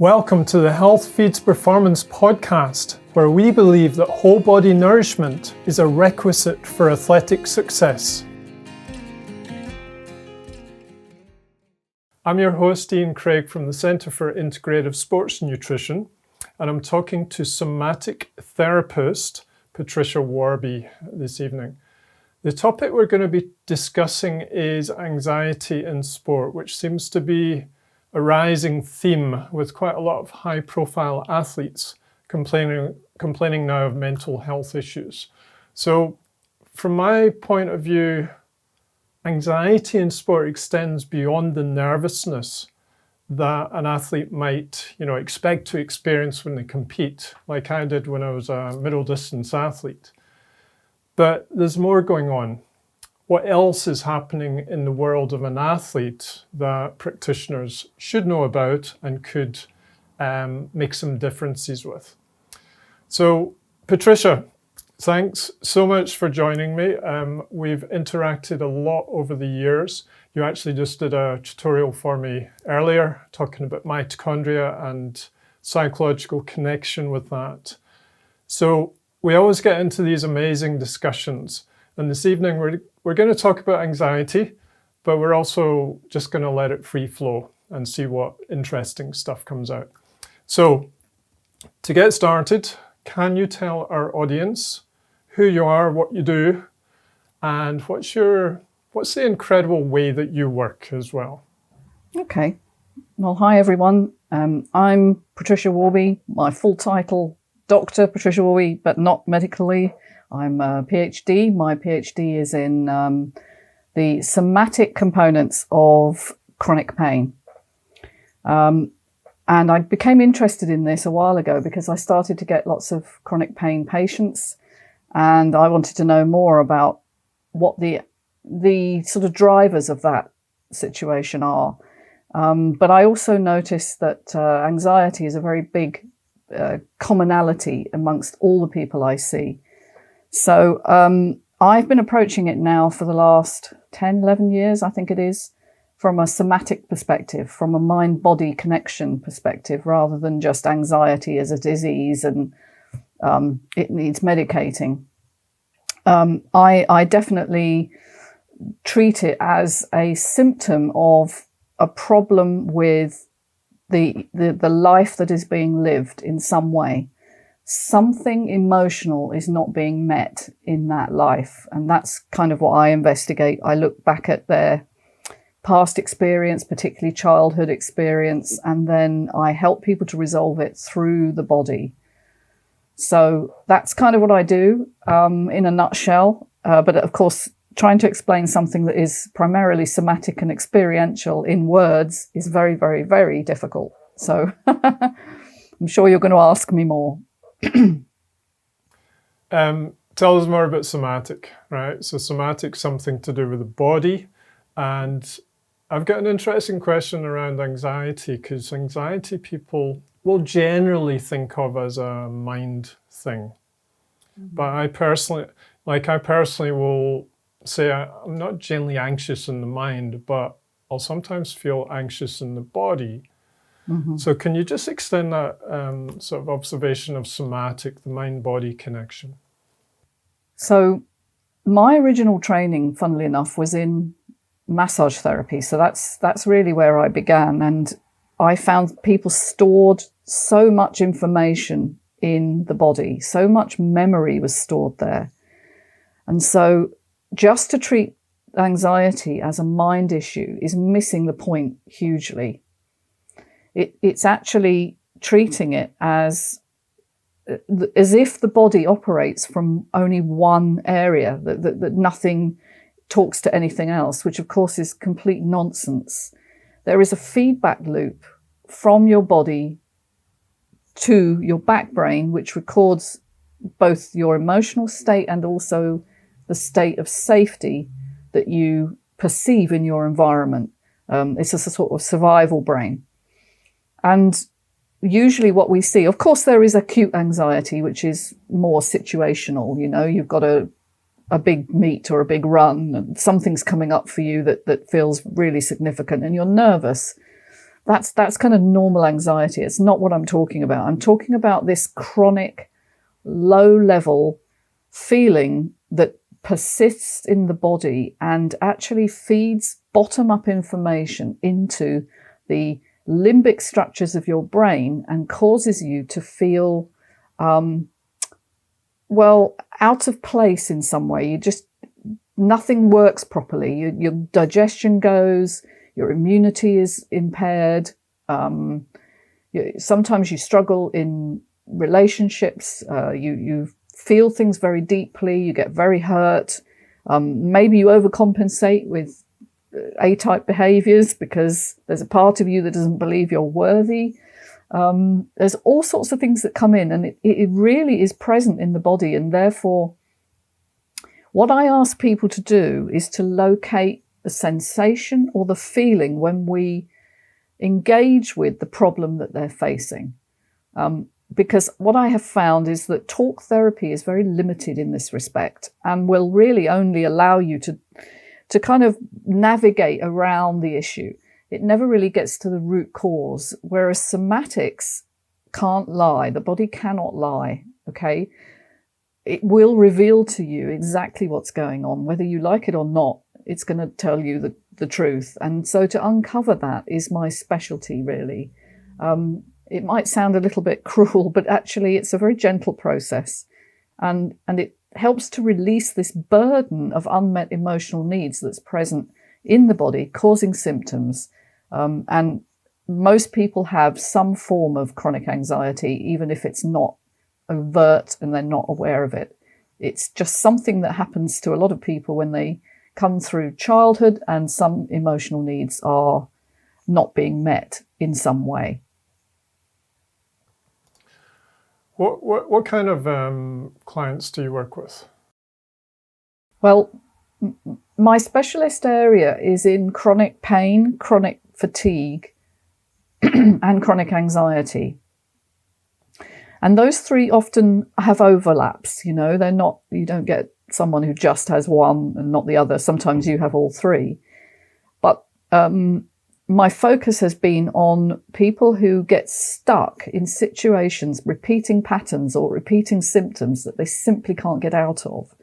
Welcome to the Health Feeds Performance podcast, where we believe that whole body nourishment is a requisite for athletic success. I'm your host, Ian Craig, from the Centre for Integrative Sports Nutrition, and I'm talking to somatic therapist Patricia Worby this evening. The topic we're going to be discussing is anxiety in sport, which seems to be a rising theme with quite a lot of high-profile athletes complaining now of mental health issues. So from my point of view, anxiety in sport extends beyond the nervousness that an athlete might, expect to experience when they compete, like I did when I was a middle distance athlete. But there's more going on. What else is happening in the world of an athlete that practitioners should know about and could make some differences with? So, Patricia, thanks so much for joining me. We've interacted a lot over the years. You actually just did a tutorial for me earlier talking about mitochondria and psychological connection with that. So we always get into these amazing discussions. And this evening we're going to talk about anxiety, but we're also just going to let it free flow and see what interesting stuff comes out. So to get started, can you tell our audience who you are, what you do, and what's the incredible way that you work as well? Okay. Well, hi everyone. I'm Patricia Worby. My full title, Dr Patricia Worby, but not medically. I'm a PhD. My PhD is in the somatic components of chronic pain. And I became interested in this a while ago because I started to get lots of chronic pain patients, and I wanted to know more about what the sort of drivers of that situation are. But I also noticed that anxiety is a very big commonality amongst all the people I see. So I've been approaching it now for the last 10, 11 years, I think it is, from a somatic perspective, from a mind-body connection perspective, rather than just anxiety as a disease and it needs medicating. I definitely treat it as a symptom of a problem with the life that is being lived in some way. Something emotional is not being met in that life. And that's kind of what I investigate. I look back at their past experience, particularly childhood experience, and then I help people to resolve it through the body. So that's kind of what I do in a nutshell. But of course, trying to explain something that is primarily somatic and experiential in words is very, very, very difficult. So I'm sure you're going to ask me more. Tell us more about somatic, right? So somatic, something to do with the body. And I've got an interesting question around anxiety, because anxiety people will generally think of as a mind thing. Mm-hmm. But I personally will say I'm not generally anxious in the mind, but I'll sometimes feel anxious in the body. Mm-hmm. So can you just extend that sort of observation of somatic, the mind-body connection? So my original training, funnily enough, was in massage therapy. So that's really where I began. And I found people stored so much information in the body, so much memory was stored there. And so just to treat anxiety as a mind issue is missing the point hugely. It's actually treating it as if the body operates from only one area, that nothing talks to anything else, which of course is complete nonsense. There is a feedback loop from your body to your back brain, which records both your emotional state and also the state of safety that you perceive in your environment. It's a sort of survival brain. And usually what we see, of course, there is acute anxiety, which is more situational. You've got a big meet or a big run and something's coming up for you that feels really significant and you're nervous. that's kind of normal anxiety. It's not what I'm talking about. I'm talking about this chronic, low-level feeling that persists in the body and actually feeds bottom-up information into the limbic structures of your brain and causes you to feel, out of place in some way. Nothing works properly. Your digestion goes, your immunity is impaired. Sometimes you struggle in relationships. You feel things very deeply. You get very hurt. Maybe you overcompensate with A-type behaviors because there's a part of you that doesn't believe you're worthy. There's all sorts of things that come in, and it really is present in the body. And therefore, what I ask people to do is to locate the sensation or the feeling when we engage with the problem that they're facing. Because what I have found is that talk therapy is very limited in this respect and will really only allow you to kind of navigate around the issue. It never really gets to the root cause, whereas somatics can't lie. The body cannot lie, okay? It will reveal to you exactly what's going on, whether you like it or not. It's going to tell you the truth. And so to uncover that is my specialty, really. It might sound a little bit cruel, but actually it's a very gentle process. And it helps to release this burden of unmet emotional needs that's present in the body, causing symptoms. And most people have some form of chronic anxiety, even if it's not overt and they're not aware of it. It's just something that happens to a lot of people when they come through childhood and some emotional needs are not being met in some way. What kind of clients do you work with? Well, my specialist area is in chronic pain, chronic fatigue, and chronic anxiety. And those three often have overlaps, you don't get someone who just has one and not the other. Sometimes you have all three. But my focus has been on people who get stuck in situations, repeating patterns or repeating symptoms that they simply can't get out of.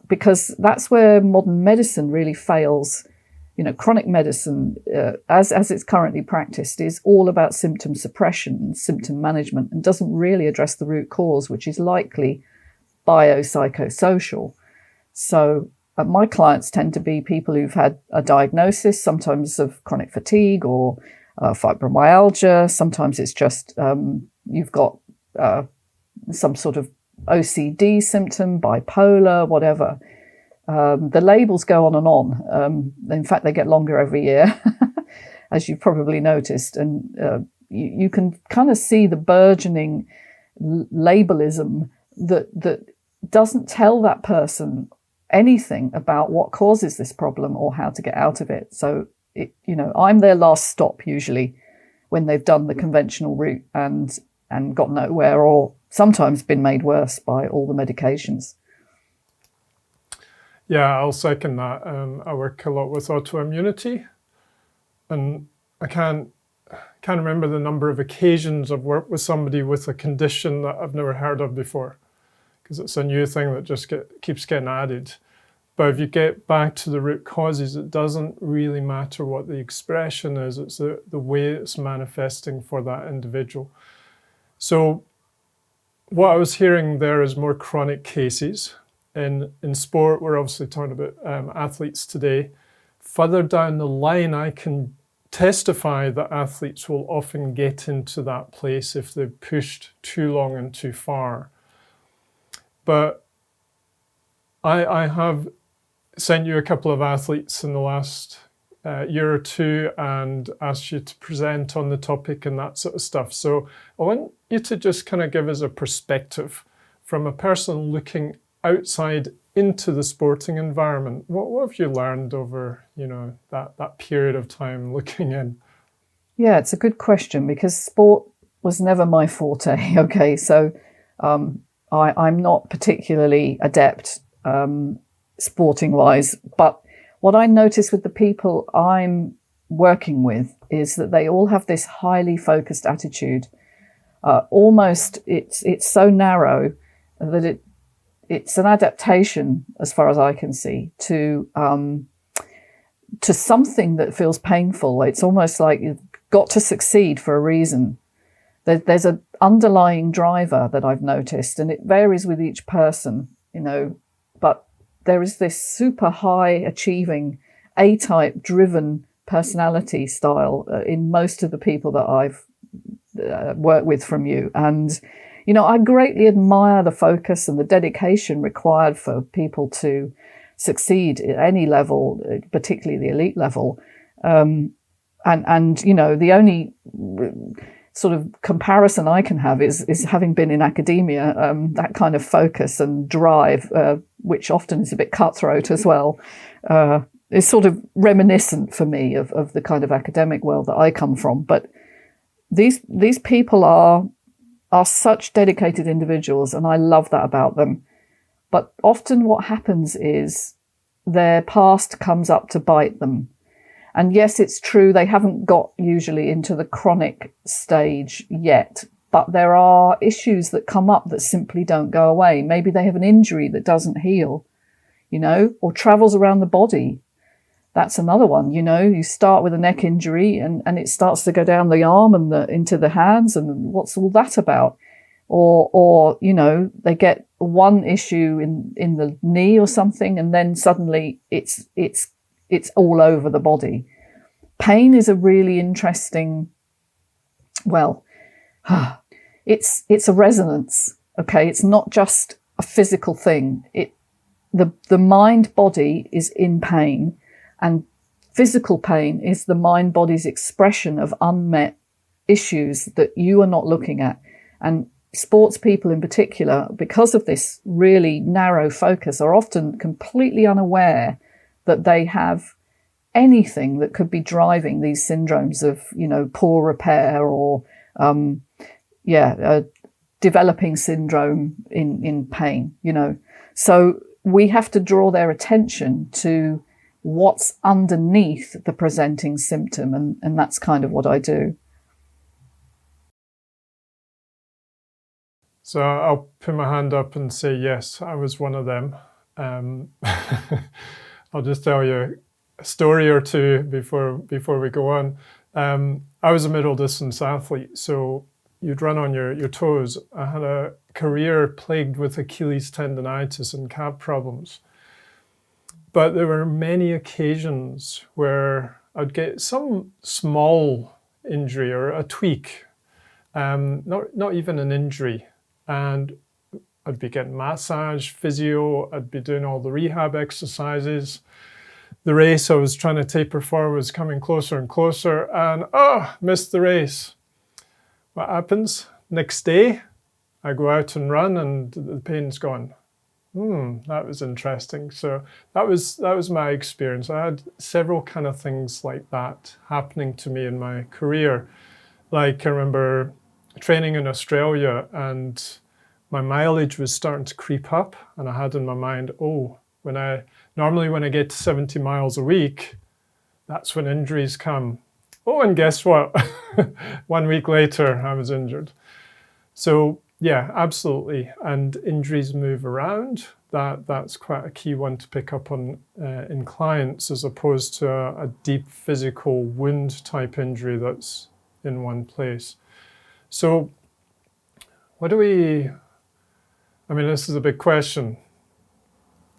Because that's where modern medicine really fails. Chronic medicine, as it's currently practiced, is all about symptom suppression and symptom management and doesn't really address the root cause, which is likely biopsychosocial. So my clients tend to be people who've had a diagnosis, sometimes of chronic fatigue or fibromyalgia. Sometimes it's just you've got some sort of OCD symptom, bipolar, whatever. The labels go on and on. In fact, they get longer every year, as you've probably noticed. And you can kind of see the burgeoning labelism that doesn't tell that person anything about what causes this problem or how to get out of it. So, I'm their last stop usually when they've done the conventional route and got nowhere, or sometimes been made worse by all the medications. Yeah, I'll second that. I work a lot with autoimmunity, and I can't remember the number of occasions I've worked with somebody with a condition that I've never heard of before, because it's a new thing that just keeps getting added. But if you get back to the root causes, it doesn't really matter what the expression is. It's the way it's manifesting for that individual. So what I was hearing there is more chronic cases. In sport, we're obviously talking about athletes today. Further down the line, I can testify that athletes will often get into that place if they've pushed too long and too far. But I have sent you a couple of athletes in the last year or two and asked you to present on the topic and that sort of stuff. So I want you to just kind of give us a perspective from a person looking outside into the sporting environment. What have you learned over, that period of time looking in? Yeah, it's a good question because sport was never my forte. Okay, so I'm not particularly adept sporting wise, but what I notice with the people I'm working with is that they all have this highly focused attitude. Almost, it's so narrow that it's an adaptation, as far as I can see, to something that feels painful. It's almost like you've got to succeed for a reason. There's an underlying driver that I've noticed, and it varies with each person, but there is this super high achieving, A-type driven personality style in most of the people that I've worked with from you. And, I greatly admire the focus and the dedication required for people to succeed at any level, particularly the elite level. And the only sort of comparison I can have is having been in academia, that kind of focus and drive, which often is a bit cutthroat as well, is sort of reminiscent for me of the kind of academic world that I come from. But these people are such dedicated individuals, and I love that about them. But often what happens is their past comes up to bite them. And yes, it's true, they haven't got usually into the chronic stage yet, but there are issues that come up that simply don't go away. Maybe they have an injury that doesn't heal, or travels around the body. That's another one, you start with a neck injury and it starts to go down the arm and into the hands, and what's all that about? Or they get one issue in the knee or something, and then suddenly it's all over the body. Pain is a really interesting, it's a resonance, okay? It's not just a physical thing. The mind body is in pain, and physical pain is the mind body's expression of unmet issues that you are not looking at. And sports people in particular, because of this really narrow focus, are often completely unaware that they have anything that could be driving these syndromes of, poor repair or, developing syndrome in pain, So we have to draw their attention to what's underneath the presenting symptom, and that's kind of what I do. So I'll put my hand up and say, yes, I was one of them. I'll just tell you a story or two before we go on. I was a middle distance athlete, so you'd run on your toes. I had a career plagued with Achilles tendonitis and calf problems. But there were many occasions where I'd get some small injury or a tweak, not even an injury. And I'd be getting massage, physio, I'd be doing all the rehab exercises. The race I was trying to taper for was coming closer and closer, and missed the race. What happens? Next day, I go out and run and the pain's gone. That was interesting. So that was my experience. I had several kind of things like that happening to me in my career. Like I remember training in Australia and my mileage was starting to creep up, and I had in my mind, when I get to 70 miles a week, that's when injuries come. And guess what? 1 week later, I was injured. So yeah, absolutely. And injuries move around. That's quite a key one to pick up on in clients, as opposed to a deep physical wound type injury that's in one place. So this is a big question,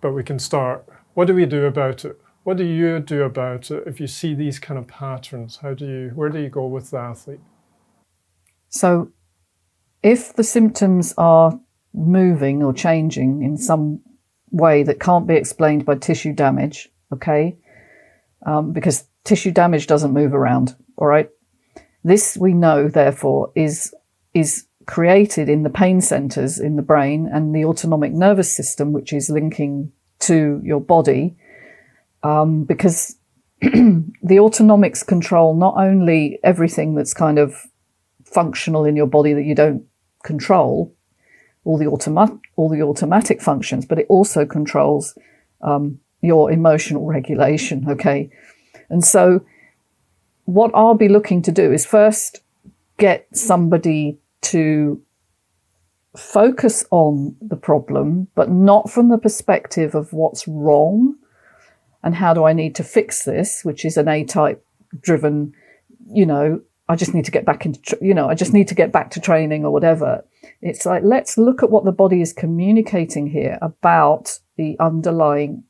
but we can start. What do we do about it? What do you do about it if you see these kind of patterns? Where do you go with the athlete? So if the symptoms are moving or changing in some way that can't be explained by tissue damage, okay, because tissue damage doesn't move around, all right? This, we know, therefore, is created in the pain centers in the brain and the autonomic nervous system, which is linking to your body, because the autonomics control not only everything that's kind of functional in your body that you don't control, all the automatic functions, but it also controls your emotional regulation, okay? And so what I'll be looking to do is first get somebody to focus on the problem, but not from the perspective of what's wrong and how do I need to fix this, which is an A-type driven, I just need to get back into, I just need to get back to training or whatever. It's like, let's look at what the body is communicating here about the underlying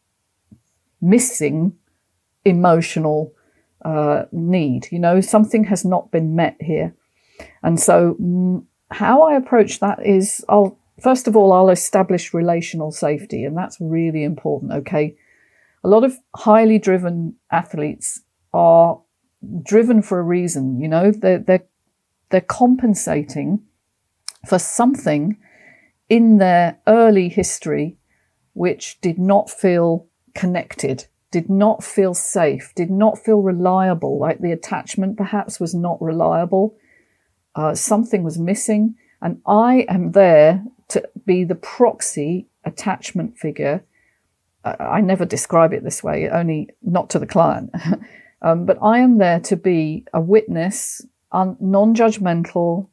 missing emotional need. Something has not been met here. And so how I approach that is, I'll establish relational safety, and that's really important, okay? A lot of highly driven athletes are driven for a reason, they're compensating for something in their early history which did not feel connected, did not feel safe, did not feel reliable, like the attachment perhaps was not reliable. Something was missing, and I am there to be the proxy attachment figure. I never describe it this way, only not to the client. But I am there to be a witness, non-judgmental,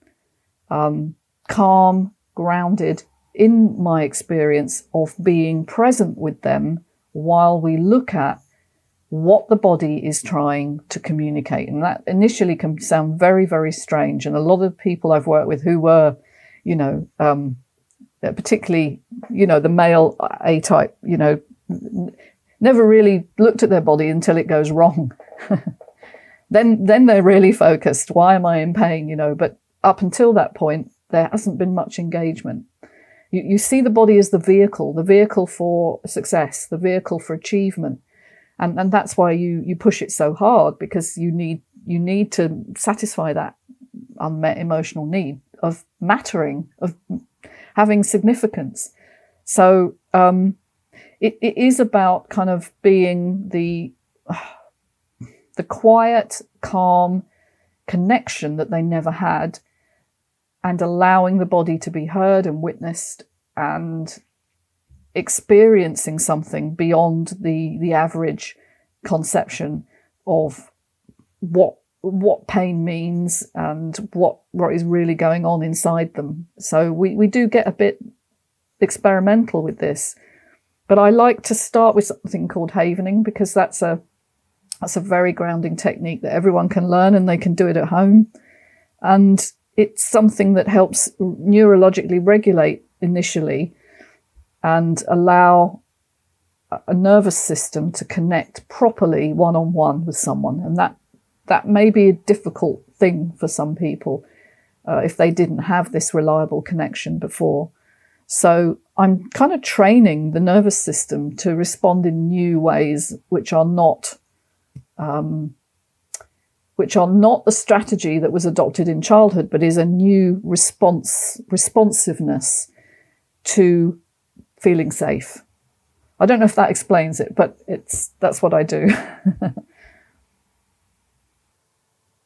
calm, grounded in my experience of being present with them while we look at what the body is trying to communicate. And that initially can sound very, very strange. And a lot of people I've worked with who were, particularly, the male A-type, never really looked at their body until it goes wrong. Then they're really focused. Why am I in pain? But up until that point, there hasn't been much engagement. You see the body as the vehicle for success, the vehicle for achievement. And that's why you push it so hard, because you need to satisfy that unmet emotional need of mattering, of having significance. So it is about kind of being the quiet, calm connection that they never had, and allowing the body to be heard and witnessed and experiencing something beyond the average conception of what pain means and what is really going on inside them. So we do get a bit experimental with this, but I like to start with something called havening, because that's a very grounding technique that everyone can learn, and they can do it at home. And it's something that helps neurologically regulate initially and allow a nervous system to connect properly one-on-one with someone. And that may be a difficult thing for some people if they didn't have this reliable connection before. So I'm kind of training the nervous system to respond in new ways, which are not the strategy that was adopted in childhood, but is a new responsiveness to feeling safe. I don't know if that explains it, but that's what I do.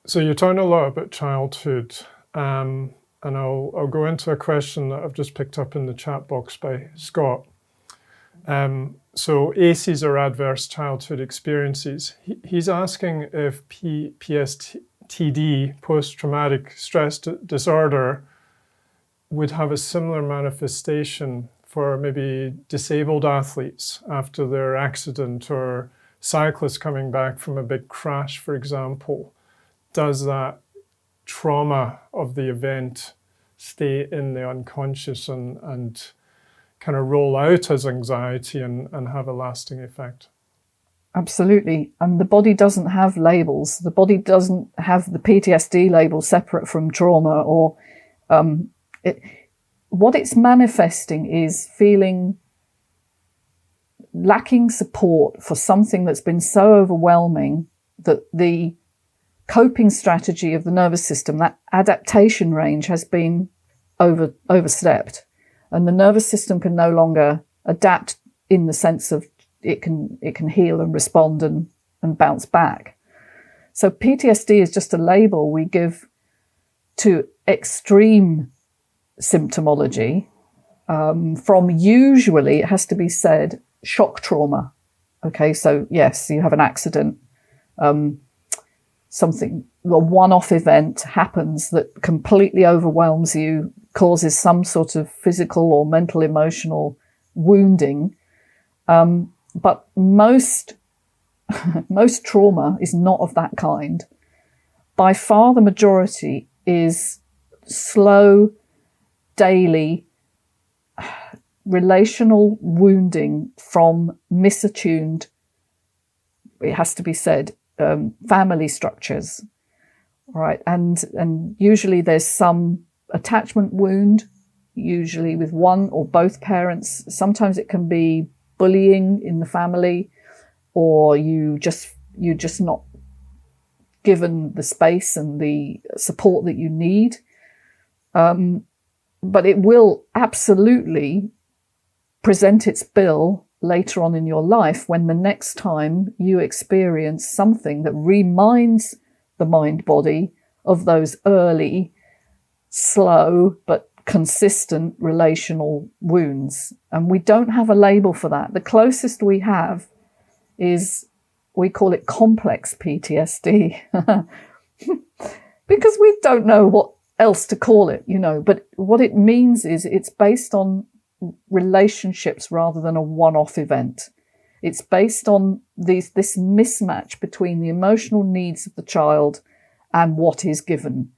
So you're talking a lot about childhood, and I'll go into a question that I've just picked up in the chat box by Scott. So ACEs are adverse childhood experiences. He's asking if PSTD, post-traumatic stress disorder, would have a similar manifestation for maybe disabled athletes after their accident, or cyclists coming back from a big crash, for example. Does that trauma of the event stay in the unconscious and kind of roll out as anxiety and have a lasting effect? Absolutely. And the body doesn't have labels. The body doesn't have the PTSD label separate from trauma, or what it's manifesting is feeling lacking support for something that's been so overwhelming that the coping strategy of the nervous system, that adaptation range, has been overstepped. And the nervous system can no longer adapt in the sense of it can heal and respond and bounce back. So PTSD is just a label we give to extreme symptomology from, usually, it has to be said, shock trauma. Okay, so yes, you have an accident. a one-off event happens that completely overwhelms you, causes some sort of physical or mental, emotional wounding. But most trauma is not of that kind. By far the majority is slow, daily, relational wounding from misattuned, it has to be said, family structures. All right, and usually there's some attachment wound, usually with one or both parents. Sometimes it can be bullying in the family, or you just not given the space and the support that you need. But it will absolutely present its bill later on in your life when the next time you experience something that reminds the mind body of those early, slow, but consistent relational wounds. And we don't have a label for that. The closest we have is, we call it complex PTSD because we don't know what else to call it, but what it means is it's based on relationships rather than a one-off event. It's based on this mismatch between the emotional needs of the child and what is given.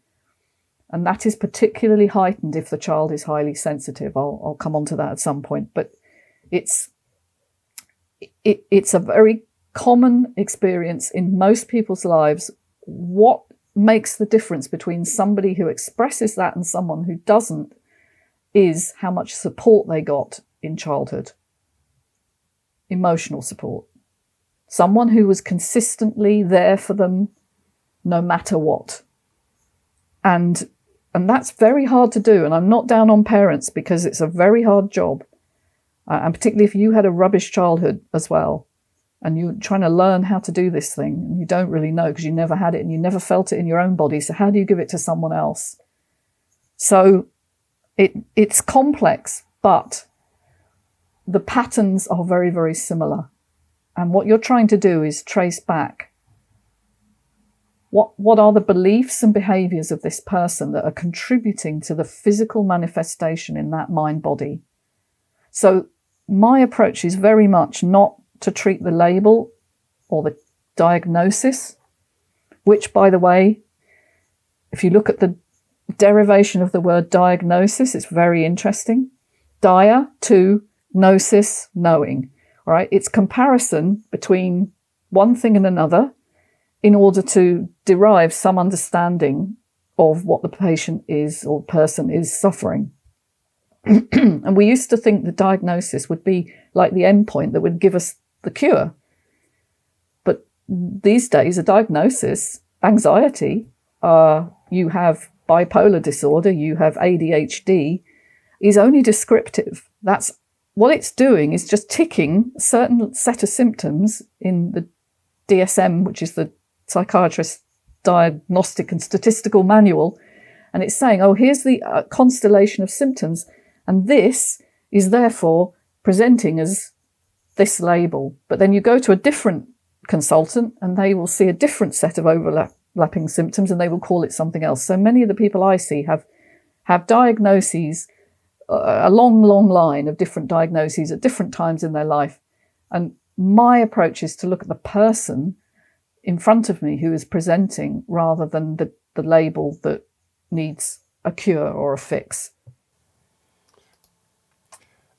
And that is particularly heightened if the child is highly sensitive. I'll come on to that at some point, but it's a very common experience in most people's lives. What makes the difference between somebody who expresses that and someone who doesn't is how much support they got in childhood. Emotional support. Someone who was consistently there for them no matter what. And that's very hard to do. And I'm not down on parents because it's a very hard job. And particularly if you had a rubbish childhood as well, and you're trying to learn how to do this thing, and you don't really know because you never had it and you never felt it in your own body. So how do you give it to someone else? So it's complex, but the patterns are very, very similar. And what you're trying to do is trace back what are the beliefs and behaviors of this person that are contributing to the physical manifestation in that mind body. So my approach is very much not to treat the label or the diagnosis, which, by the way, if you look at the derivation of the word diagnosis, it's very interesting. Dia to gnosis, knowing. All right, it's comparison between one thing and another in order to derive some understanding of what the patient is or person is suffering. And we used to think the diagnosis would be like the endpoint that would give us the cure. But these days, a diagnosis, anxiety, you have bipolar disorder, you have ADHD, is only descriptive. That's what it's doing, is just ticking a certain set of symptoms in the DSM, which is the Psychiatrist's Diagnostic and Statistical Manual. And it's saying, oh, here's the constellation of symptoms. And this is therefore presenting as this label. But then you go to a different consultant and they will see a different set of overlapping symptoms and they will call it something else. So many of the people I see have diagnoses, a long, long line of different diagnoses at different times in their life. And my approach is to look at the person in front of me who is presenting rather than the label that needs a cure or a fix.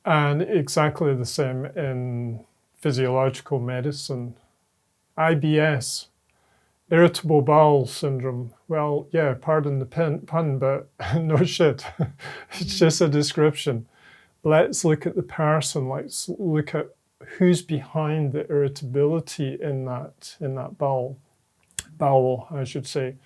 And exactly the same in physiological medicine. IBS, irritable bowel syndrome. Well, yeah, pardon the pun, but no shit. It's just a description. Let's look at the person. Let's look at who's behind the irritability in that bowel, I should say.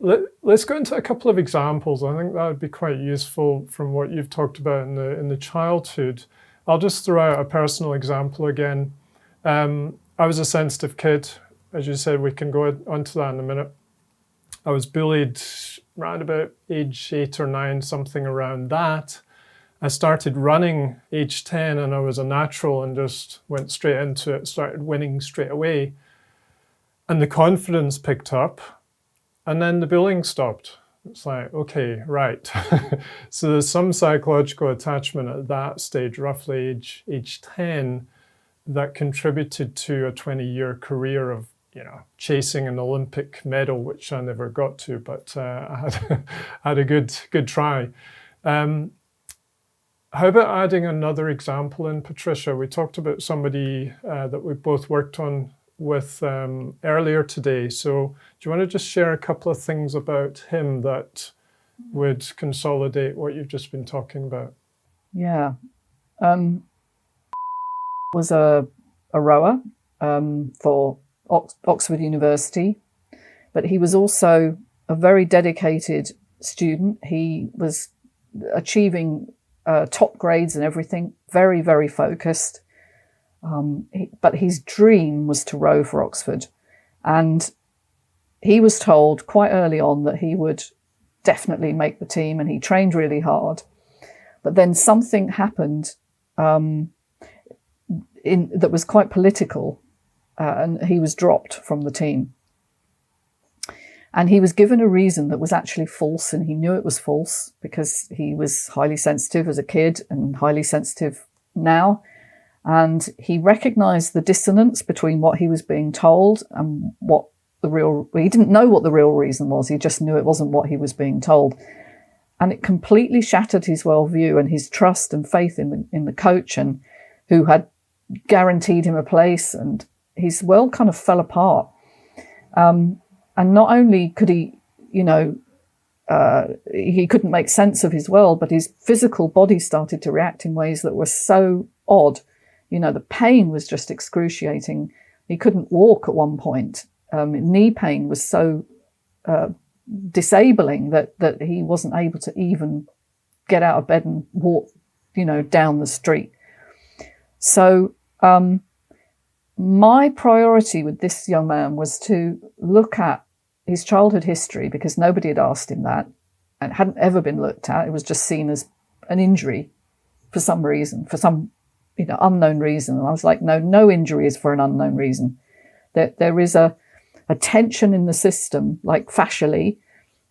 Let's go into a couple of examples. I think that would be quite useful from what you've talked about in the childhood. I'll just throw out a personal example again. I was a sensitive kid. As you said, we can go onto that in a minute. I was bullied around about age 8 or 9, something around that. I started running age 10 and I was a natural and just went straight into it, started winning straight away. And the confidence picked up, and then the bullying stopped. It's like, okay, right. So there's some psychological attachment at that stage, roughly age 10, that contributed to a 20-year career of, chasing an Olympic medal, which I never got to, but I had a good try. How about adding another example in, Patricia? We talked about somebody that we both worked on with earlier today. So do you want to just share a couple of things about him that would consolidate what you've just been talking about? Yeah. Was a rower for Oxford University, but he was also a very dedicated student. He was achieving top grades and everything, very, very focused. But his dream was to row for Oxford. And he was told quite early on that he would definitely make the team, and he trained really hard. But then something happened that was quite political, and he was dropped from the team. And he was given a reason that was actually false, and he knew it was false because he was highly sensitive as a kid and highly sensitive now. And he recognized the dissonance between what he was being told and he didn't know what the real reason was. He just knew it wasn't what he was being told. And it completely shattered his worldview and his trust and faith in the coach, and who had guaranteed him a place, and his world kind of fell apart. And not only could he, he couldn't make sense of his world, but his physical body started to react in ways that were so odd. The pain was just excruciating. He couldn't walk at one point. Knee pain was so disabling that he wasn't able to even get out of bed and walk, down the street. So my priority with this young man was to look at his childhood history, because nobody had asked him that, and it hadn't ever been looked at. It was just seen as an injury for some reason, for some unknown reason. And I was like, no injury is for an unknown reason. There is a tension in the system, like fascially,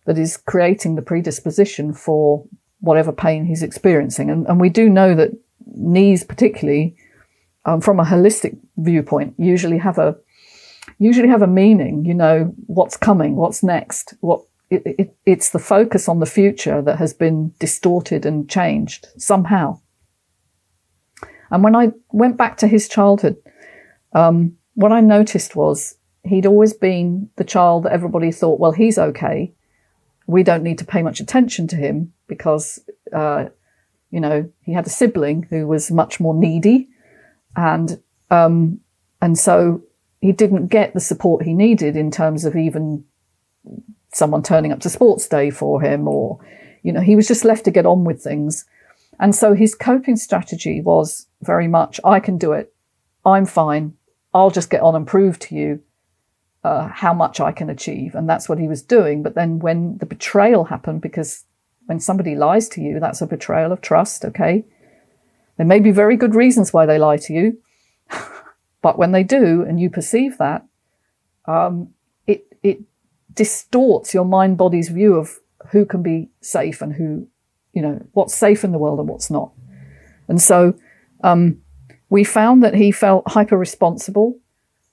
that is creating the predisposition for whatever pain he's experiencing. And we do know that knees, particularly from a holistic viewpoint, usually have a meaning. What's coming, what's next. It's the focus on the future that has been distorted and changed somehow. And when I went back to his childhood, what I noticed was he'd always been the child that everybody thought, well, he's okay. We don't need to pay much attention to him because, he had a sibling who was much more needy. And so he didn't get the support he needed in terms of even someone turning up to sports day for him, or, he was just left to get on with things. And so his coping strategy was very much, I can do it. I'm fine. I'll just get on and prove to you how much I can achieve. And that's what he was doing. But then when the betrayal happened, because when somebody lies to you, that's a betrayal of trust, okay? There may be very good reasons why they lie to you. But when they do, and you perceive that, it distorts your mind-body's view of who can be safe and who, what's safe in the world and what's not. And so we found that he felt hyper-responsible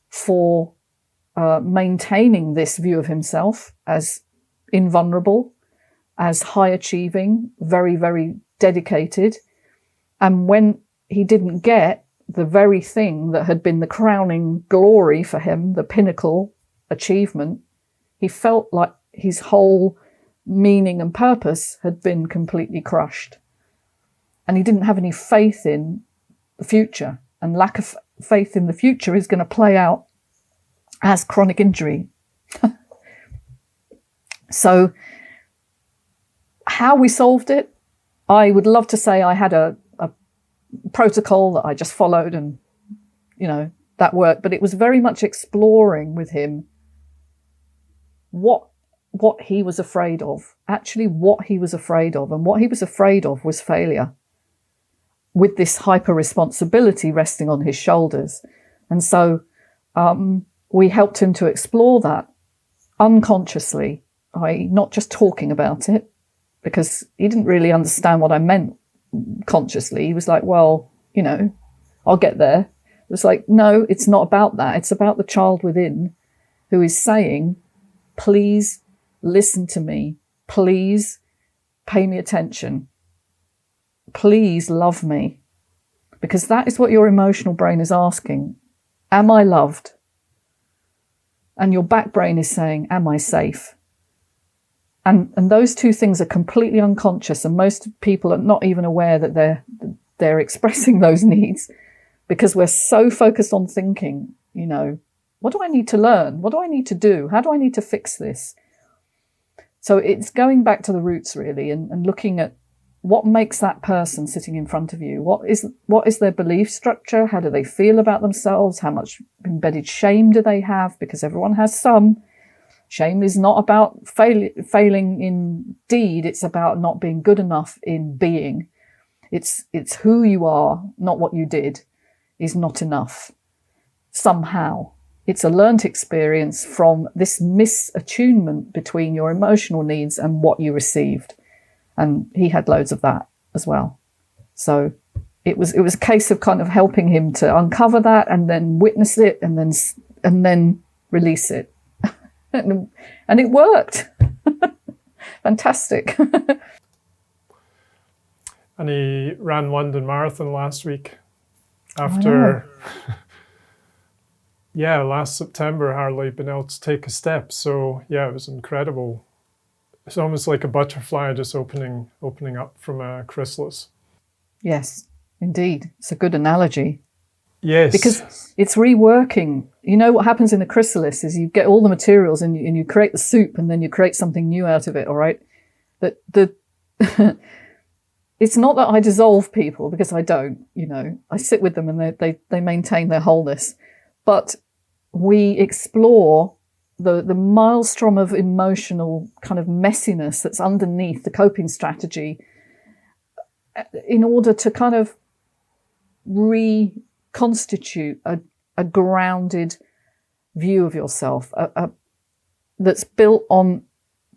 for maintaining this view of himself as invulnerable, as high-achieving, very, very dedicated. And when he didn't get the very thing that had been the crowning glory for him, the pinnacle achievement, he felt like his whole meaning and purpose had been completely crushed. And he didn't have any faith in the future. And lack of faith in the future is going to play out as chronic injury. So how we solved it, I would love to say I had a protocol that I just followed and, that worked. But it was very much exploring with him what he was afraid of, actually what he was afraid of. And what he was afraid of was failure, with this hyper responsibility resting on his shoulders. And so we helped him to explore that unconsciously, i.e. not just talking about it, because he didn't really understand what I meant consciously. He was like, well, you know, I'll get there. It was like, no, it's not about that. It's about the child within who is saying, please listen to me. Please pay me attention. Please love me. Because that is what your emotional brain is asking. Am I loved? And your back brain is saying, am I safe? And those two things are completely unconscious, and most people are not even aware that they're expressing those needs, because we're so focused on thinking, you know, what do I need to learn? What do I need to do? How do I need to fix this? So it's going back to the roots, really, and looking at what makes that person sitting in front of you. What is their belief structure? How do they feel about themselves? How much embedded shame do they have? Because everyone has some. Shame is not about failing in deed. It's about not being good enough in being. It's who you are, not what you did, is not enough. Somehow. It's a learnt experience from this misattunement between your emotional needs and what you received. And he had loads of that as well. So it was a case of kind of helping him to uncover that and then witness it and then release it. And it worked. Fantastic. And he ran London Marathon last week after, last September, hardly been able to take a step. So yeah, it was incredible. It's almost like a butterfly just opening up from a chrysalis. Yes, indeed. It's a good analogy. Yes. Because it's reworking. You know what happens in the chrysalis is you get all the materials and you create the soup, and then you create something new out of it, all right? It's not that I dissolve people, because I don't, you know. I sit with them and they maintain their wholeness. But we explore the maelstrom of emotional kind of messiness that's underneath the coping strategy in order to kind of reconstitute a grounded view of yourself that's built on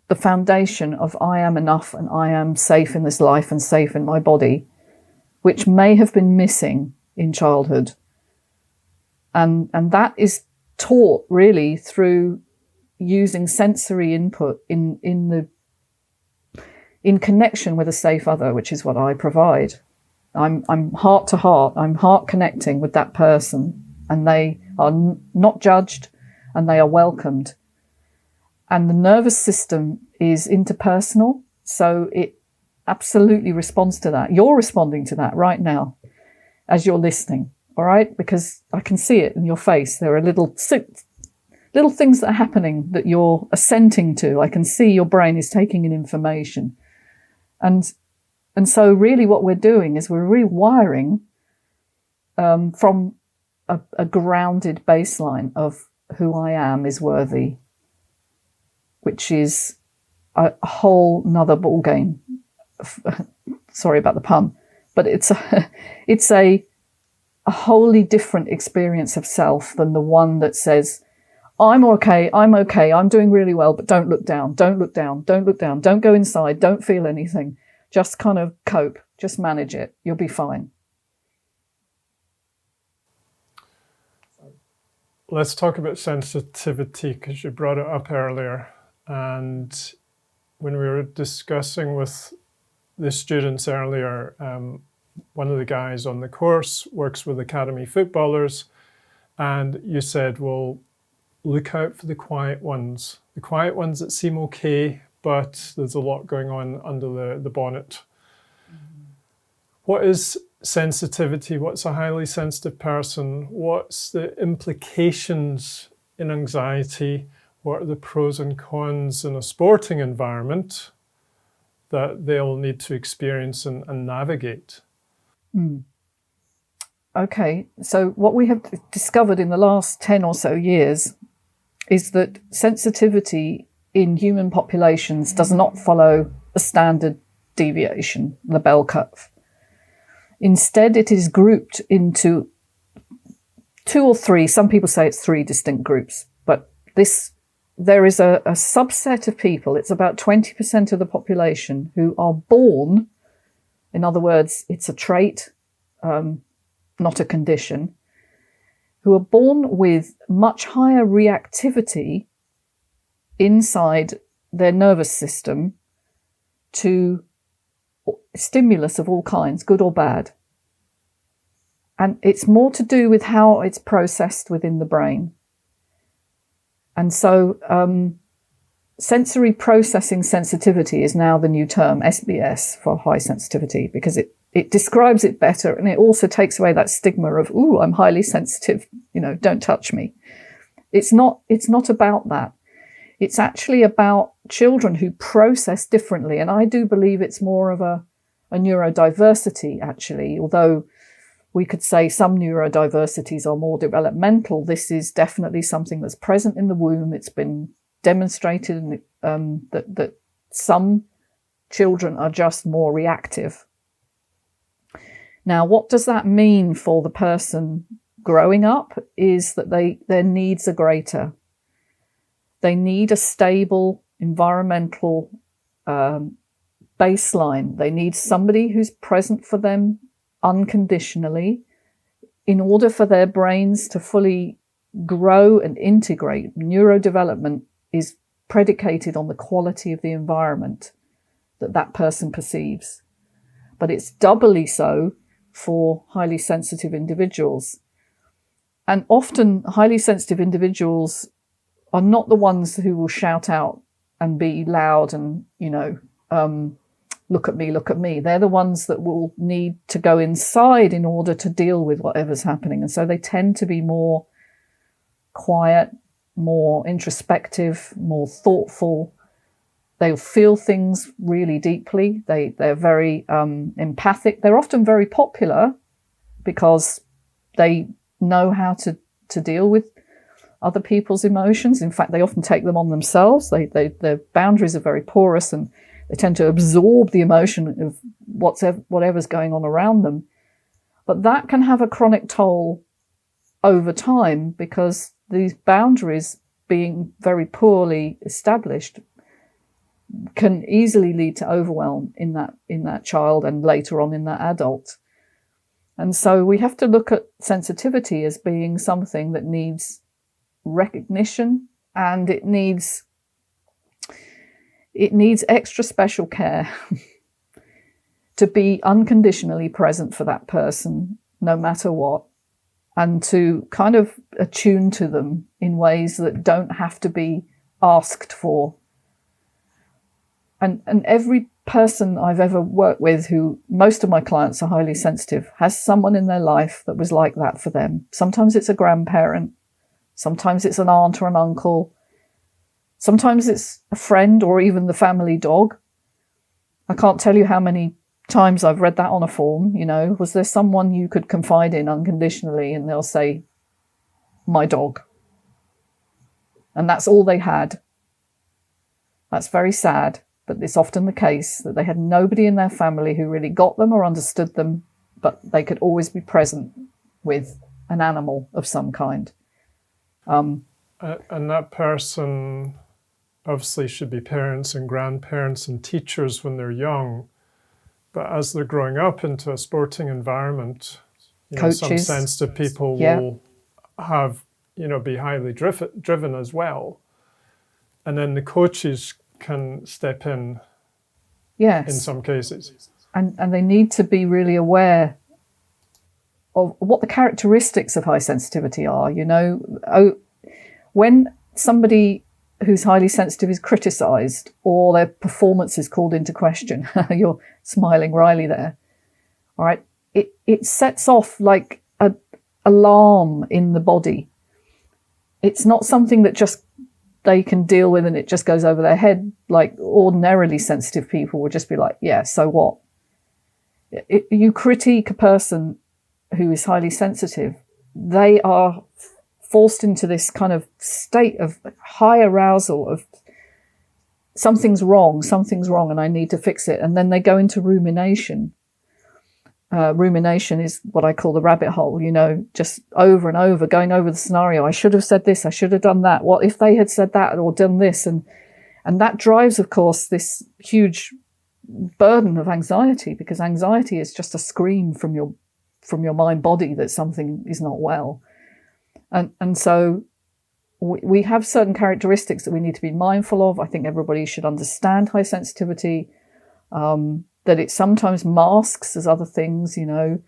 the foundation of I am enough and I am safe in this life and safe in my body, which may have been missing in childhood. And that is taught really through using sensory input in connection with a safe other, which is what I provide. I'm heart to heart. I'm heart connecting with that person, and they are not judged and they are welcomed. And the nervous system is interpersonal, so it absolutely responds to that. You're responding to that right now as you're listening, all right? Because I can see it in your face. There are little things that are happening that you're assenting to. I can see your brain is taking in information. And so really what we're doing is we're rewiring from a grounded baseline of who I am is worthy, which is a whole nother ball game. Sorry about the pun, but it's a wholly different experience of self than the one that says, I'm okay, I'm doing really well, but don't look down, don't look down, don't look down, don't go inside, don't feel anything. Just kind of cope, just manage it, you'll be fine. Let's talk about sensitivity, because you brought it up earlier. And when we were discussing with the students earlier, one of the guys on the course works with academy footballers, and you said, well, look out for the quiet ones that seem okay, but there's a lot going on under the bonnet. Mm-hmm. What is sensitivity? What's a highly sensitive person? What's the implications in anxiety? What are the pros and cons in a sporting environment that they'll need to experience and navigate? Okay, so what we have discovered in the last 10 or so years is that sensitivity in human populations does not follow a standard deviation, the bell curve. Instead, it is grouped into 2 or 3, some people say it's 3 distinct groups. there is a subset of people, it's about 20% of the population, who are born, in other words, it's a trait, not a condition, who are born with much higher reactivity inside their nervous system to stimulus of all kinds, good or bad. And it's more to do with how it's processed within the brain. And so sensory processing sensitivity is now the new term, SBS, for high sensitivity, because it describes it better, and it also takes away that stigma of, ooh, I'm highly sensitive, don't touch me. It's not about that. It's actually about children who process differently. And I do believe it's more of a neurodiversity, actually, although we could say some neurodiversities are more developmental. This is definitely something that's present in the womb. It's been demonstrated that some children are just more reactive. Now, what does that mean for the person growing up is that their needs are greater. They need a stable environmental baseline. They need somebody who's present for them unconditionally in order for their brains to fully grow and integrate. Neurodevelopment is predicated on the quality of the environment that person perceives. But it's doubly so for highly sensitive individuals. And often highly sensitive individuals are not the ones who will shout out and be loud and, look at me, look at me. They're the ones that will need to go inside in order to deal with whatever's happening. And so they tend to be more quiet, more introspective, more thoughtful. They'll feel things really deeply. They're very empathic. They're often very popular because they know how to deal with other people's emotions. In fact, they often take them on themselves. Their boundaries are very porous, and they tend to absorb the emotion of whatever's going on around them. But that can have a chronic toll over time, because these boundaries, being very poorly established, can easily lead to overwhelm in that child and later on in that adult. And so we have to look at sensitivity as being something that needs recognition, and it needs extra special care to be unconditionally present for that person, no matter what, and to kind of attune to them in ways that don't have to be asked for. And every person I've ever worked with, who most of my clients are highly sensitive, has someone in their life that was like that for them. Sometimes it's a grandparent, sometimes it's an aunt or an uncle, sometimes it's a friend or even the family dog. I can't tell you how many times I've read that on a form, was there someone you could confide in unconditionally? And they'll say, my dog. And that's all they had. That's very sad. But it's often the case that they had nobody in their family who really got them or understood them, but they could always be present with an animal of some kind. And that person obviously should be parents and grandparents and teachers when they're young. But as they're growing up into a sporting environment, Coaches, some sensitive people will have, be highly driven as well. And then the coaches can step in, in some cases. And they need to be really aware of what the characteristics of high sensitivity are. When somebody who's highly sensitive is criticised or their performance is called into question, you're smiling wryly there, all right, it sets off like an alarm in the body. It's not something that just they can deal with and it just goes over their head. Like ordinarily sensitive people would just be like, yeah, so what? You critique a person who is highly sensitive, they are forced into this kind of state of high arousal of something's wrong and I need to fix it. And then they go into rumination. rumination is what I call the rabbit hole, just over and over, going over the scenario. I should have said this, I should have done that. What if they had said that or done this? And that drives, of course, this huge burden of anxiety, because anxiety is just a scream from your mind body that something is not well. And so we have certain characteristics that we need to be mindful of. I think everybody should understand high sensitivity, that it sometimes masks as other things, there's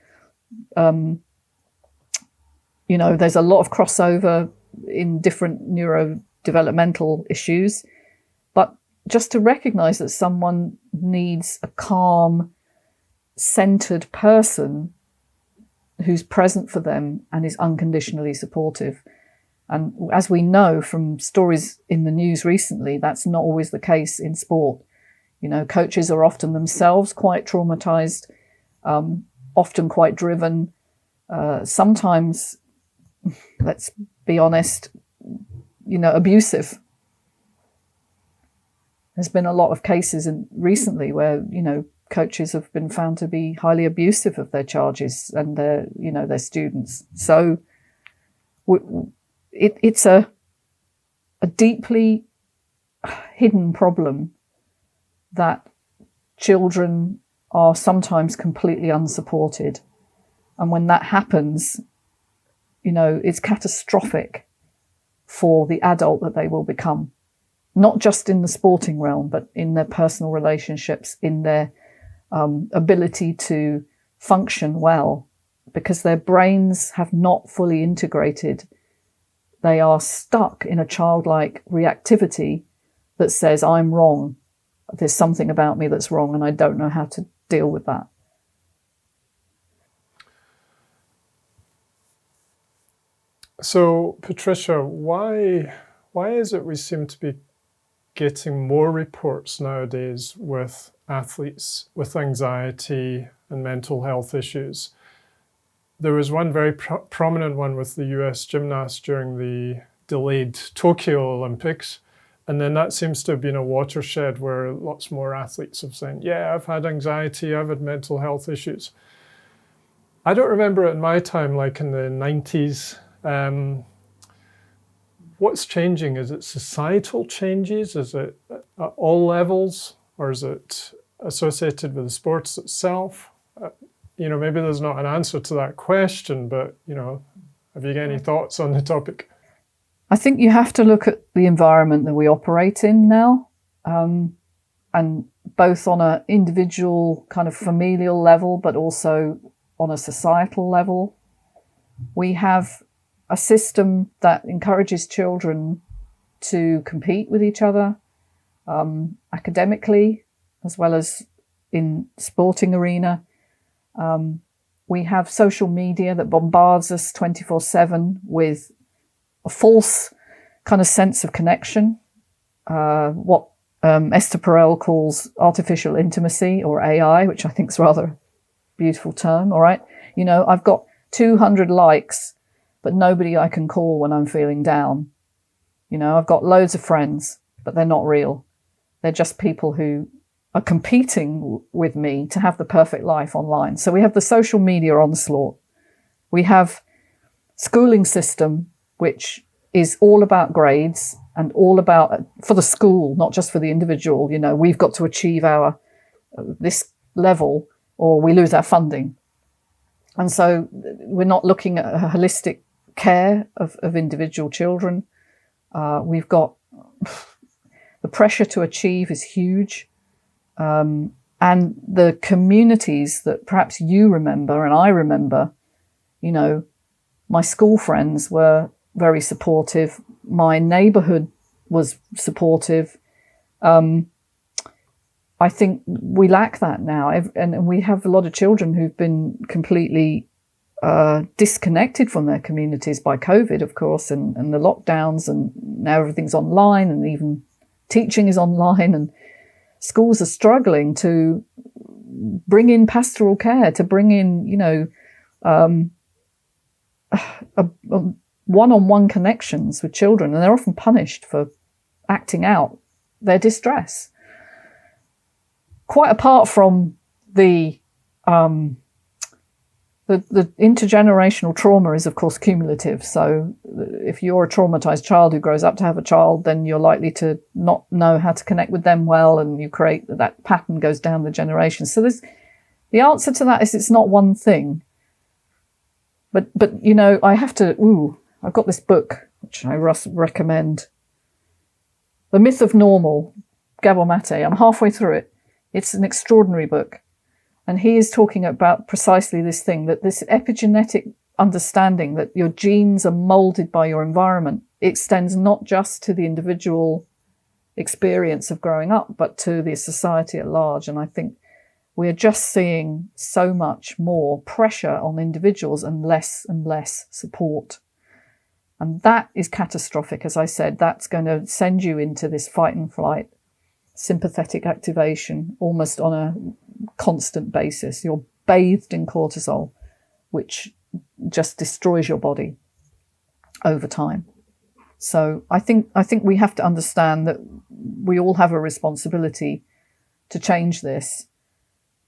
a lot of crossover in different neurodevelopmental issues, but just to recognize that someone needs a calm, centered person who's present for them and is unconditionally supportive. And as we know from stories in the news recently, that's not always the case in sport. Coaches are often themselves quite traumatized, often quite driven, sometimes, let's be honest, abusive. There's been a lot of cases recently where, coaches have been found to be highly abusive of their charges and their students. So it's a deeply hidden problem that children are sometimes completely unsupported. And when that happens, it's catastrophic for the adult that they will become, not just in the sporting realm, but in their personal relationships, in their ability to function well, because their brains have not fully integrated. They are stuck in a childlike reactivity that says, I'm wrong. There's something about me that's wrong, and I don't know how to deal with that. So, Patricia, why is it we seem to be getting more reports nowadays with athletes with anxiety and mental health issues? There was one very prominent one with the US gymnast during the delayed Tokyo Olympics. And then that seems to have been a watershed where lots more athletes have said, yeah, I've had anxiety, I've had mental health issues. I don't remember it in my time, like in the 90s. What's changing? Is it societal changes? Is it at all levels? Or is it associated with the sports itself? Maybe there's not an answer to that question, but, have you got any thoughts on the topic? I think you have to look at the environment that we operate in now, and both on an individual kind of familial level, but also on a societal level. We have a system that encourages children to compete with each other, academically, as well as in sporting arena. We have social media that bombards us 24/7 with a false kind of sense of connection, what Esther Perel calls artificial intimacy, or AI, which I think is rather a beautiful term. All right. I've got 200 likes, but nobody I can call when I'm feeling down. I've got loads of friends, but they're not real. They're just people who are competing with me to have the perfect life online. So we have the social media onslaught. We have schooling system, which is all about grades and all about, for the school, not just for the individual, we've got to achieve this level or we lose our funding. And so we're not looking at a holistic care of individual children. We've got the pressure to achieve is huge. And the communities that perhaps you remember and I remember, my school friends were very supportive. My neighborhood was supportive. I think we lack that now. And we have a lot of children who've been completely disconnected from their communities by COVID, of course, and the lockdowns, and now everything's online, and even teaching is online, and schools are struggling to bring in pastoral care, to bring in, one-on-one connections with children, and they're often punished for acting out their distress. Quite apart from the the intergenerational trauma is, of course, cumulative. So if you're a traumatized child who grows up to have a child, then you're likely to not know how to connect with them well, and you create that pattern goes down the generations. So the answer to that is it's not one thing. But you know, I've got this book, which I recommend. The Myth of Normal, Gabor Mate. I'm halfway through it. It's an extraordinary book. And he is talking about precisely this thing, that this epigenetic understanding that your genes are molded by your environment extends not just to the individual experience of growing up, but to the society at large. And I think we're just seeing so much more pressure on individuals and less support. And that is catastrophic. As I said, that's going to send you into this fight and flight, sympathetic activation, almost on a constant basis. You're bathed in cortisol, which just destroys your body over time. So I think we have to understand that we all have a responsibility to change this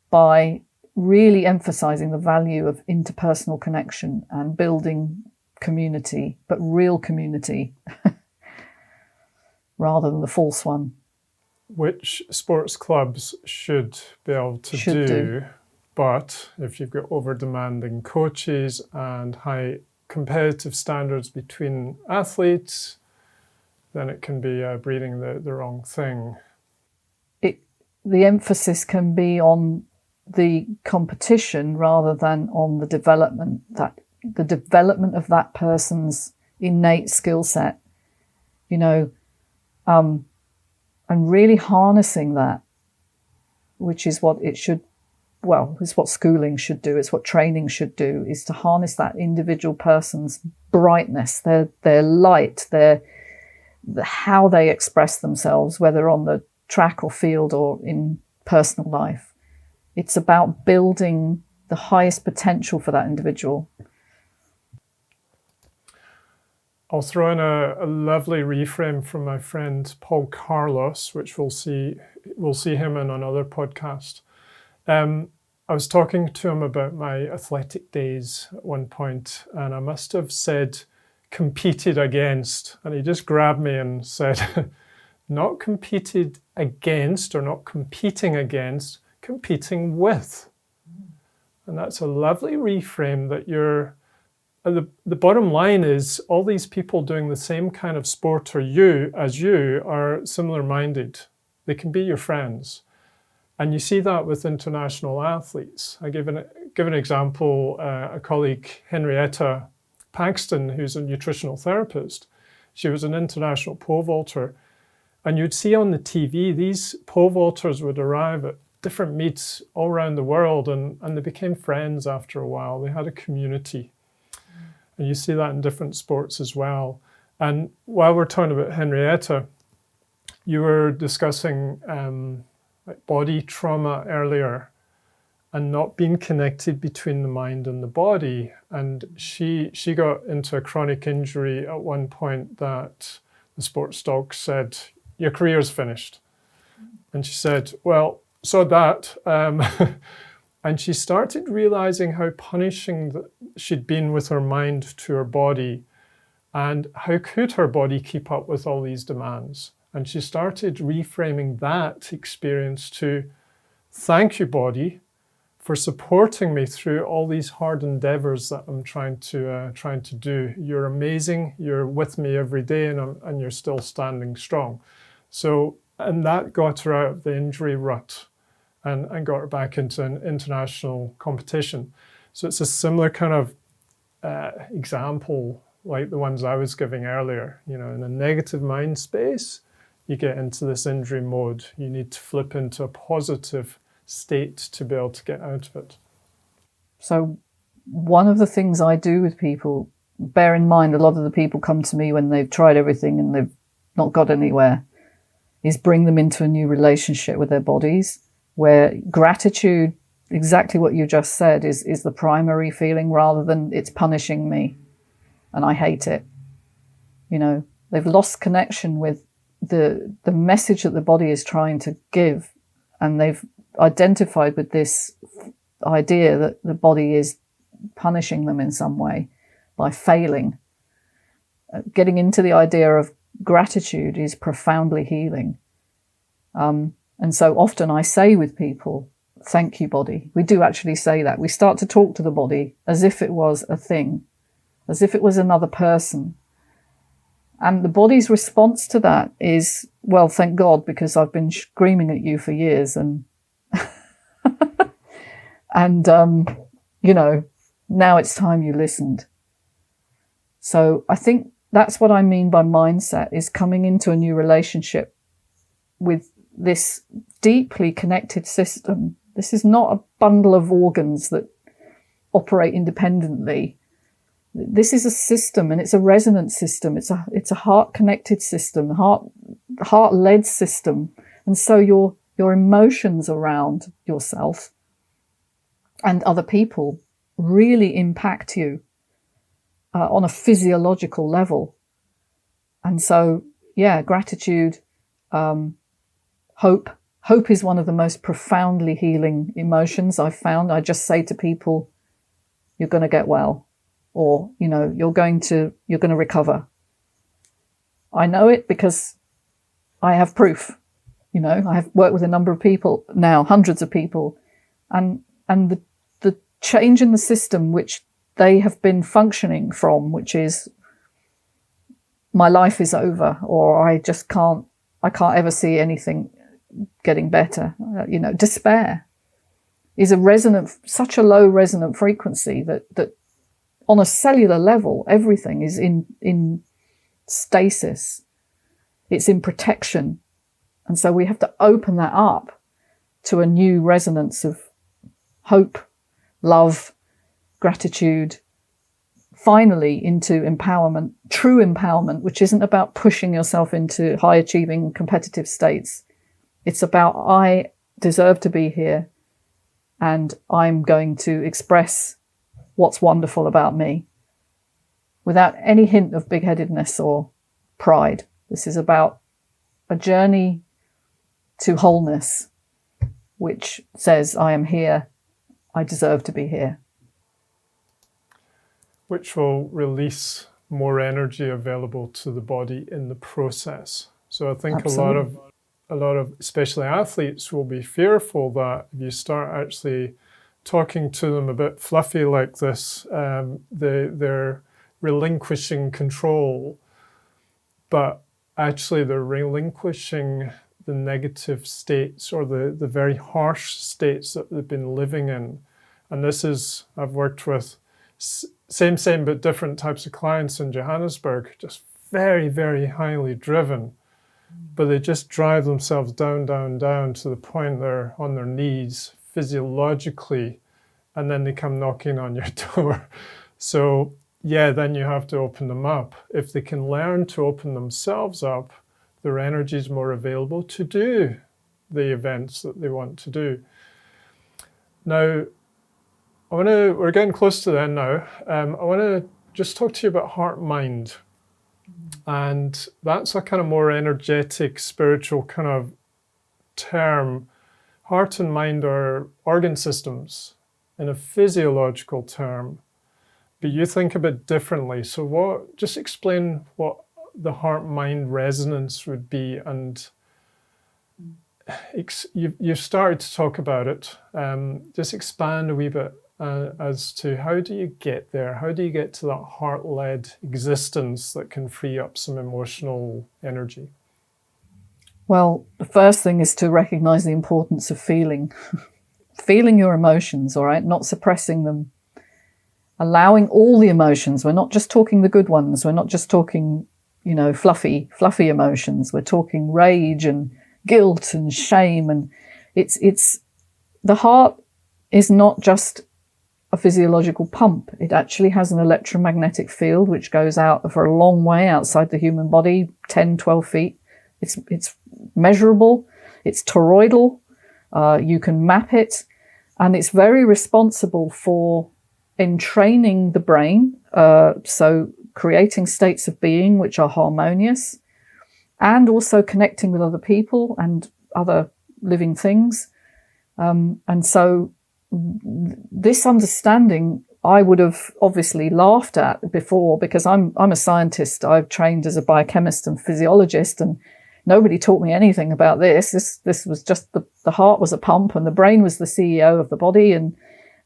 by really emphasizing the value of interpersonal connection and building community, but real community rather than the false one. Which sports clubs should be able to do. But if you've got over-demanding coaches and high competitive standards between athletes, then it can be breeding the wrong thing. The emphasis can be on the competition rather than on the development of that person's innate skill set, and really harnessing that, which is what it should, it's what schooling should do, it's what training should do, is to harness that individual person's brightness, their light, how they express themselves, whether on the track or field or in personal life. It's about building the highest potential for that individual. I'll throw in a lovely reframe from my friend Paul Carlos, which we'll see him in another podcast. I was talking to him about my athletic days at one point, and I must have said competed against, and he just grabbed me and said, not competed against or not competing against, competing with. And that's a lovely reframe that the bottom line is all these people doing the same kind of sport as you are similar minded. They can be your friends. And you see that with international athletes. I give an example, a colleague, Henrietta Paxton, who's a nutritional therapist. She was an international pole vaulter. And you'd see on the TV, these pole vaulters would arrive at different meets all around the world, and they became friends after a while. They had a community. And you see that in different sports as well. And while we're talking about Henrietta, you were discussing body trauma earlier and not being connected between the mind and the body. And she got into a chronic injury at one point that the sports doc said, your career's finished. And she said, well, so that. And she started realizing how punishing she'd been with her mind to her body, and how could her body keep up with all these demands. And she started reframing that experience to, thank you, body, for supporting me through all these hard endeavors that I'm trying to do. You're amazing. You're with me every day, and you're still standing strong. So, and that got her out of the injury rut and got her back into an international competition. So it's a similar kind of example like the ones I was giving earlier. In a negative mind space, you get into this injury mode. You need to flip into a positive state to be able to get out of it. So one of the things I do with people, bear in mind a lot of the people come to me when they've tried everything and they've not got anywhere, is bring them into a new relationship with their bodies, where gratitude, exactly what you just said, is the primary feeling, rather than it's punishing me and I hate it. They've lost connection with the message that the body is trying to give, and they've identified with this idea that the body is punishing them in some way by failing. Getting into the idea of gratitude is profoundly healing. And so often I say with people, thank you, body. We do actually say that. We start to talk to the body as if it was a thing, as if it was another person. And the body's response to that is, well, thank God, because I've been screaming at you for years. And, and now it's time you listened. So I think that's what I mean by mindset, is coming into a new relationship with this deeply connected system. This is not a bundle of organs that operate independently. This is a system, and it's a resonance system. It's a heart-connected system, heart-led system. And so your emotions around yourself and other people really impact you on a physiological level. And so, yeah, gratitude, hope. Hope is one of the most profoundly healing emotions I've found. I just say to people, you're going to get well, or, you're going to recover. I know it because I have proof. I have worked with a number of people now, hundreds of people, and the change in the system which they have been functioning from, which is my life is over, or I can't ever see anything getting better. Despair is such a low resonant frequency that on a cellular level, everything is in stasis. It's in protection. And so we have to open that up to a new resonance of hope, love, gratitude, finally into empowerment, true empowerment, which isn't about pushing yourself into high achieving competitive states. It's about, I deserve to be here, and I'm going to express what's wonderful about me without any hint of big-headedness or pride. This is about a journey to wholeness, which says, I am here, I deserve to be here. Which will release more energy available to the body in the process. So I think Absolutely. a lot of especially athletes will be fearful that if you start actually talking to them a bit fluffy like this, they're relinquishing control, but actually they're relinquishing the negative states or the very harsh states that they've been living in. And this is, I've worked with same but different types of clients in Johannesburg, just very, very highly driven, but they just drive themselves down to the point they're on their knees physiologically, and then they come knocking on your door. So yeah, then you have to open them up. If they can learn to open themselves up, their energy is more available to do the events that they want to do. Now, we're getting close to the end now. I want to just talk to you about heart-mind. And that's a kind of more energetic, spiritual kind of term. Heart and mind are organ systems in a physiological term, but you think a bit differently. So just explain what the heart-mind resonance would be, and you've started to talk about it. Just expand a wee bit as to how do you get there? How do you get to that heart-led existence that can free up some emotional energy? Well, the first thing is to recognize the importance of feeling. Feeling your emotions, all right? Not suppressing them. Allowing all the emotions. We're not just talking the good ones. We're not just talking, fluffy emotions. We're talking rage and guilt and shame. And it's the heart is not just a physiological pump. It actually has an electromagnetic field which goes out for a long way outside the human body, 10, 12 feet. It's measurable. It's toroidal. You can map it. And it's very responsible for entraining the brain, so creating states of being which are harmonious, and also connecting with other people and other living things. And so this understanding I would have obviously laughed at before, because I'm a scientist. I've trained as a biochemist and physiologist, and nobody taught me anything about this. This was just the heart was a pump and the brain was the CEO of the body, and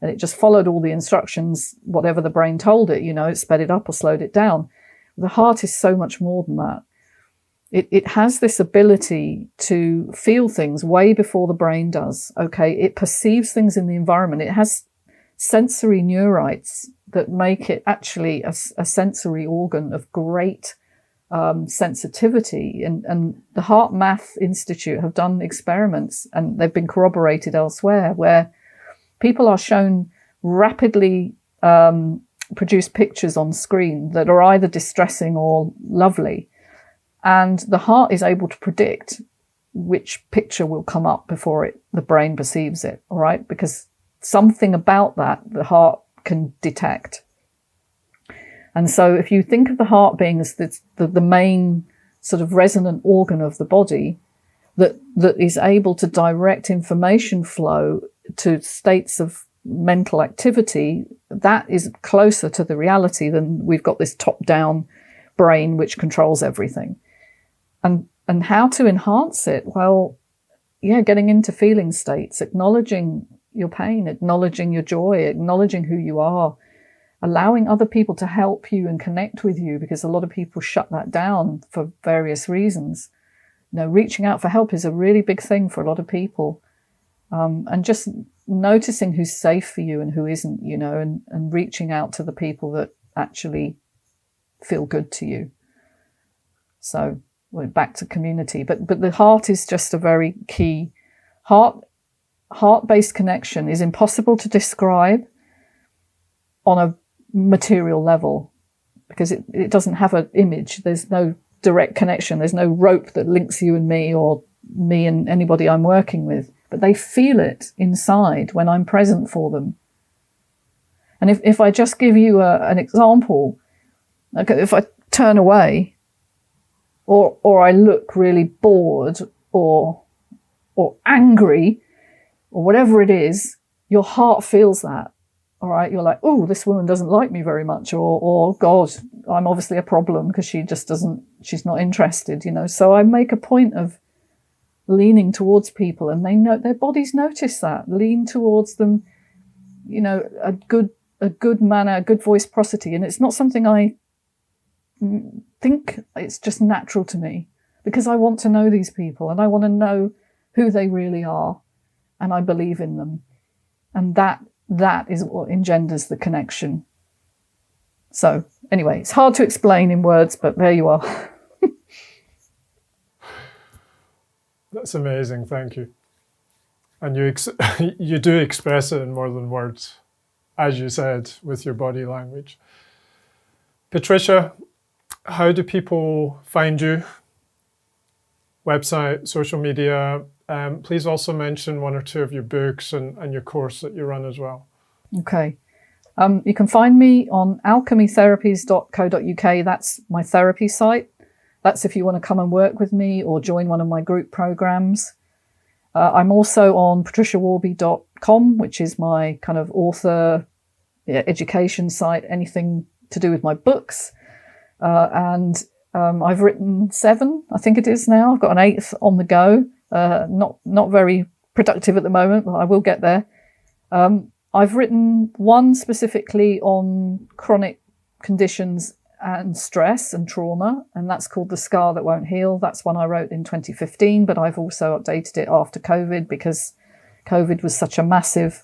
it just followed all the instructions, whatever the brain told it, it sped it up or slowed it down. The heart is so much more than that. It has this ability to feel things way before the brain does. Okay, it perceives things in the environment. It has sensory neurites that make it actually a sensory organ of great sensitivity. And the Heart Math Institute have done experiments, and they've been corroborated elsewhere, where people are shown rapidly produce pictures on screen that are either distressing or lovely. And the heart is able to predict which picture will come up before the brain perceives it, all right? Because something about that the heart can detect. And so if you think of the heart being as the main sort of resonant organ of the body that is able to direct information flow to states of mental activity, that is closer to the reality than we've got this top-down brain which controls everything. And how to enhance it? Well, getting into feeling states, acknowledging your pain, acknowledging your joy, acknowledging who you are, allowing other people to help you and connect with you, because a lot of people shut that down for various reasons. Reaching out for help is a really big thing for a lot of people. And just noticing who's safe for you and who isn't, and reaching out to the people that actually feel good to you. So we're back to community, but the heart is just a very key. Heart-based connection is impossible to describe on a material level, because it doesn't have an image. There's no direct connection. There's no rope that links you and me, or me and anybody I'm working with, but they feel it inside when I'm present for them. And if I just give you an example, like if I turn away, or I look really bored or angry, or whatever it is, your heart feels that. All right, you're like, oh, this woman doesn't like me very much, or God, I'm obviously a problem because she's not interested, So I make a point of leaning towards people, and they know, their bodies notice that. Lean towards them, a good manner, a good voice prosody. And it's not something I think, it's just natural to me, because I want to know these people and I want to know who they really are, and I believe in them. And that is what engenders the connection. So anyway, it's hard to explain in words, but there you are. That's amazing, thank you. And you do express it in more than words, as you said, with your body language. Patricia, how do people find you? Website, social media. Please also mention one or two of your books and your course that you run as well. Okay. You can find me on alchemytherapies.co.uk. That's my therapy site. That's if you want to come and work with me or join one of my group programs. I'm also on patriciaworby.com, which is my kind of author education site, anything to do with my books. And I've written 7, I think it is now. I've got an 8th on the go. Not very productive at the moment, but I will get there. I've written one specifically on chronic conditions and stress and trauma, and that's called The Scar That Won't Heal. That's one I wrote in 2015, but I've also updated it after COVID, because COVID was such a massive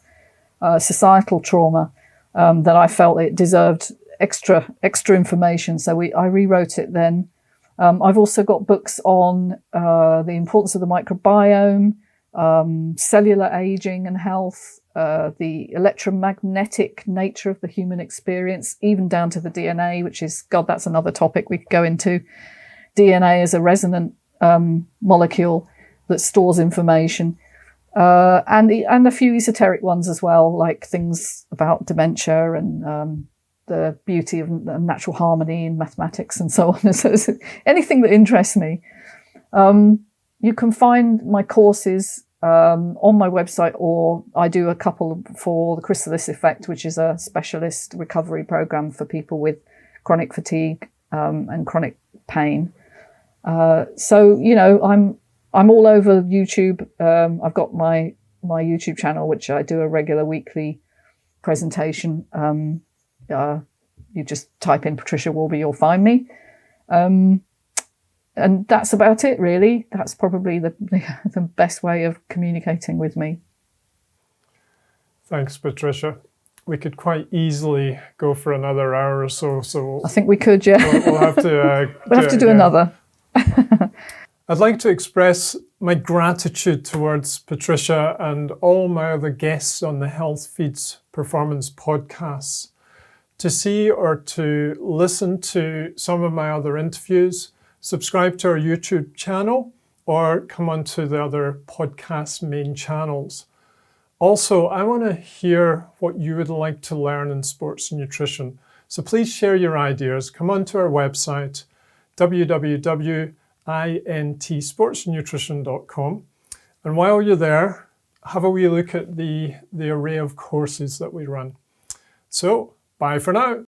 societal trauma that I felt it deserved extra information. So I rewrote it then. I've also got books on the importance of the microbiome, cellular aging and health, the electromagnetic nature of the human experience, even down to the DNA, which is, God, that's another topic we could go into. DNA is a resonant molecule that stores information, and a few esoteric ones as well, like things about dementia and the beauty of natural harmony in mathematics and so on. So anything that interests me. You can find my courses on my website, or I do a couple for the Chrysalis Effect, which is a specialist recovery program for people with chronic fatigue and chronic pain. So, you know, I'm all over YouTube. I've got my YouTube channel, which I do a regular weekly presentation. You just type in Patricia Worby, you'll find me. And that's about it, really. That's probably the best way of communicating with me. Thanks, Patricia. We could quite easily go for another hour or so. So I think we could, yeah. We'll have to. We'll have to do another. I'd like to express my gratitude towards Patricia and all my other guests on the Health Feeds Performance podcasts. To see or to listen to some of my other interviews, subscribe to our YouTube channel or come onto the other podcast main channels. Also, I want to hear what you would like to learn in sports nutrition. So please share your ideas. Come onto our website, www.intsportsnutrition.com. And while you're there, have a wee look at the array of courses that we run. So, bye for now.